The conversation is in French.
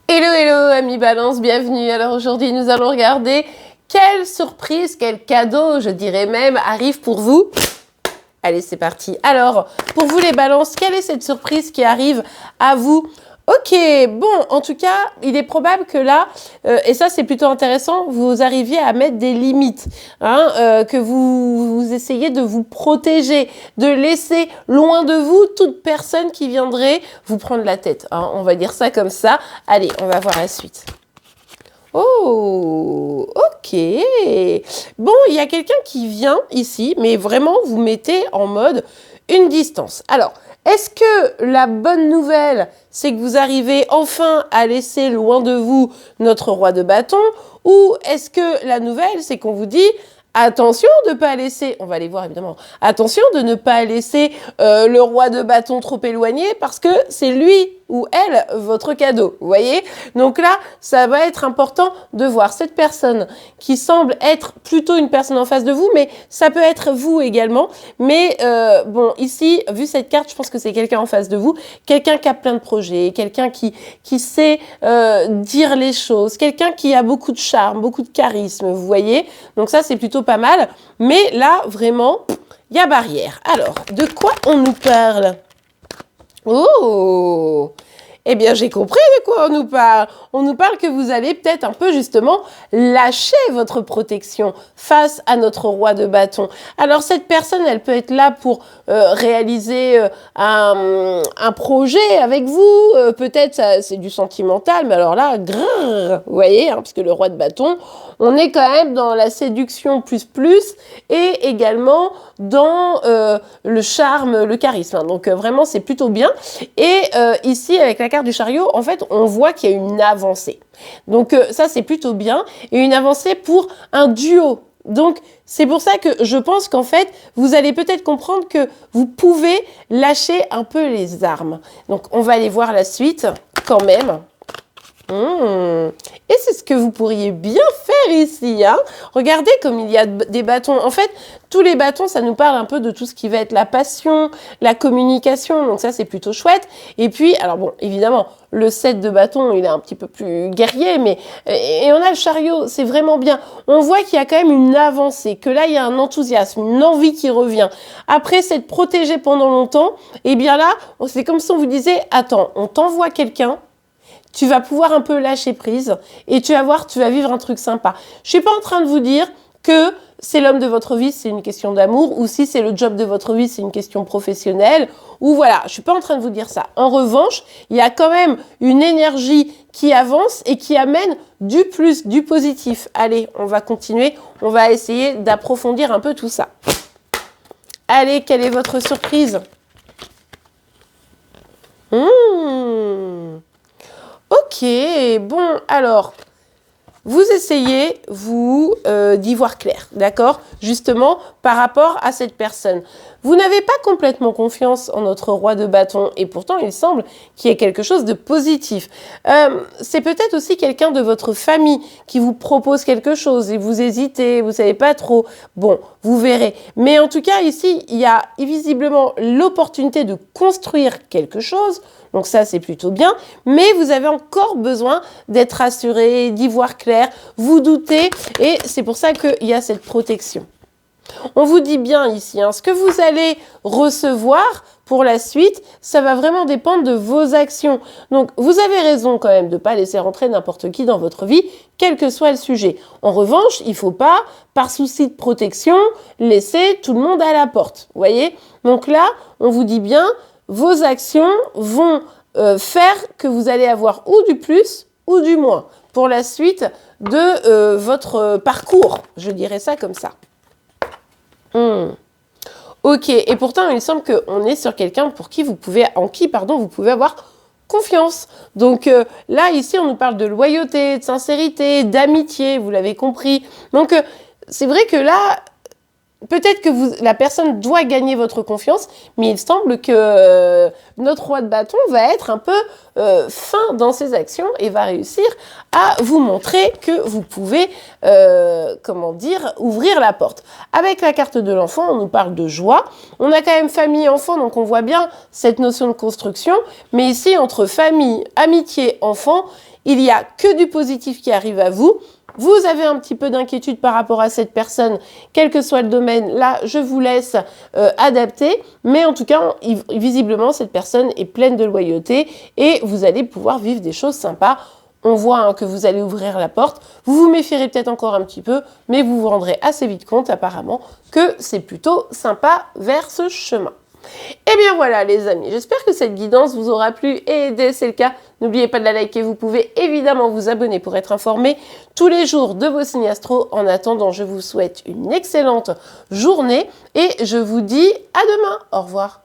Hello, hello, amis Balance, bienvenue. Alors aujourd'hui, nous allons regarder quelle surprise, quel cadeau, je dirais même, arrive pour vous. Allez, c'est parti. Alors, pour vous les Balances, quelle est cette surprise qui arrive à vous? Ok, bon, en tout cas, il est probable que là, et ça c'est plutôt intéressant, vous arriviez à mettre des limites, que vous essayez de vous protéger, de laisser loin de vous toute personne qui viendrait vous prendre la tête. Hein, on va dire ça comme ça. Allez, on va voir la suite. Oh, ok. Bon, il y a quelqu'un qui vient ici, mais vraiment, vous mettez en mode une distance. Alors, est-ce que la bonne nouvelle, c'est que vous arrivez enfin à laisser loin de vous notre roi de bâton? Ou est-ce que la nouvelle, c'est qu'on vous dit attention de ne pas laisser, on va aller voir évidemment, attention de ne pas laisser le roi de bâton trop éloigné parce que c'est lui ou elle votre cadeau, vous voyez? Donc là, ça va être important de voir cette personne qui semble être plutôt une personne en face de vous, mais ça peut être vous également. Mais bon, ici, vu cette carte, je pense que c'est quelqu'un en face de vous, quelqu'un qui a plein de projets, quelqu'un qui sait dire les choses, quelqu'un qui a beaucoup de charme, beaucoup de charisme, vous voyez? Donc ça, c'est plutôt pas mal. Mais là, vraiment, il y a barrière. Alors, de quoi on nous parle? Oh! Eh bien, j'ai compris de quoi on nous parle. On nous parle que vous allez peut-être un peu justement lâcher votre protection face à notre roi de bâton. Alors, cette personne, elle peut être là pour réaliser un projet avec vous. Peut-être c'est du sentimental, mais alors là, grrr, vous voyez, hein, parce que le roi de bâton, on est quand même dans la séduction plus et également dans le charme, le charisme. Donc vraiment, c'est plutôt bien. Et ici, avec la carte du chariot, en fait, on voit qu'il y a une avancée. Donc ça, c'est plutôt bien. Et une avancée pour un duo. Donc, c'est pour ça que je pense qu'en fait, vous allez peut-être comprendre que vous pouvez lâcher un peu les armes. Donc, on va aller voir la suite quand même. Et c'est ce que vous pourriez bien faire ici. Hein. Regardez comme il y a des bâtons. En fait, tous les bâtons, ça nous parle un peu de tout ce qui va être la passion, la communication. Donc ça, c'est plutôt chouette. Et puis, alors bon, évidemment, le set de bâtons, il est un petit peu plus guerrier. Mais et on a le chariot, c'est vraiment bien. On voit qu'il y a quand même une avancée, que là, il y a un enthousiasme, une envie qui revient. Après s'être protégé pendant longtemps, et bien là, c'est comme si on vous disait, attends, on t'envoie quelqu'un, tu vas pouvoir un peu lâcher prise et tu vas voir, tu vas vivre un truc sympa. Je suis pas en train de vous dire que c'est l'homme de votre vie, c'est une question d'amour, ou si c'est le job de votre vie, c'est une question professionnelle, ou voilà, je suis pas en train de vous dire ça. En revanche, il y a quand même une énergie qui avance et qui amène du plus, du positif. Allez, on va continuer, on va essayer d'approfondir un peu tout ça. Allez, quelle est votre surprise? Ok, bon, alors, vous essayez, d'y voir clair, d'accord? Justement, par rapport à cette personne. Vous n'avez pas complètement confiance en notre roi de bâton, et pourtant, il semble qu'il y ait quelque chose de positif. C'est peut-être aussi quelqu'un de votre famille qui vous propose quelque chose, et vous hésitez, vous savez pas trop. Bon, vous verrez. Mais en tout cas, ici, il y a visiblement l'opportunité de construire quelque chose. Donc ça, c'est plutôt bien. Mais vous avez encore besoin d'être rassuré, d'y voir clair. Vous doutez et c'est pour ça qu'il y a cette protection. On vous dit bien ici, ce que vous allez recevoir pour la suite, ça va vraiment dépendre de vos actions. Donc, vous avez raison quand même de ne pas laisser rentrer n'importe qui dans votre vie, quel que soit le sujet. En revanche, il ne faut pas, par souci de protection, laisser tout le monde à la porte. Vous voyez? Donc là, on vous dit bien, vos actions vont faire que vous allez avoir ou du plus ou du moins pour la suite de votre parcours. Je dirais ça comme ça. Ok, et pourtant, il semble qu'on est sur quelqu'un en qui vous pouvez avoir confiance. Donc là, ici, on nous parle de loyauté, de sincérité, d'amitié, vous l'avez compris. Donc, c'est vrai que là, peut-être que la personne doit gagner votre confiance, mais il semble que notre roi de bâton va être un peu fin dans ses actions et va réussir à vous montrer que vous pouvez, ouvrir la porte. Avec la carte de l'enfant, on nous parle de joie. On a quand même famille-enfant, donc on voit bien cette notion de construction. Mais ici, entre famille, amitié, enfant, il n'y a que du positif qui arrive à vous. Vous avez un petit peu d'inquiétude par rapport à cette personne, quel que soit le domaine, là, je vous laisse adapter. Mais en tout cas, visiblement, cette personne est pleine de loyauté et vous allez pouvoir vivre des choses sympas. On voit que vous allez ouvrir la porte. Vous vous méfierez peut-être encore un petit peu, mais vous vous rendrez assez vite compte, apparemment, que c'est plutôt sympa vers ce chemin. Et bien voilà les amis, j'espère que cette guidance vous aura plu et aidé, c'est le cas. N'oubliez pas de la liker, vous pouvez évidemment vous abonner pour être informé tous les jours de vos signes astro. En attendant, je vous souhaite une excellente journée et je vous dis à demain. Au revoir.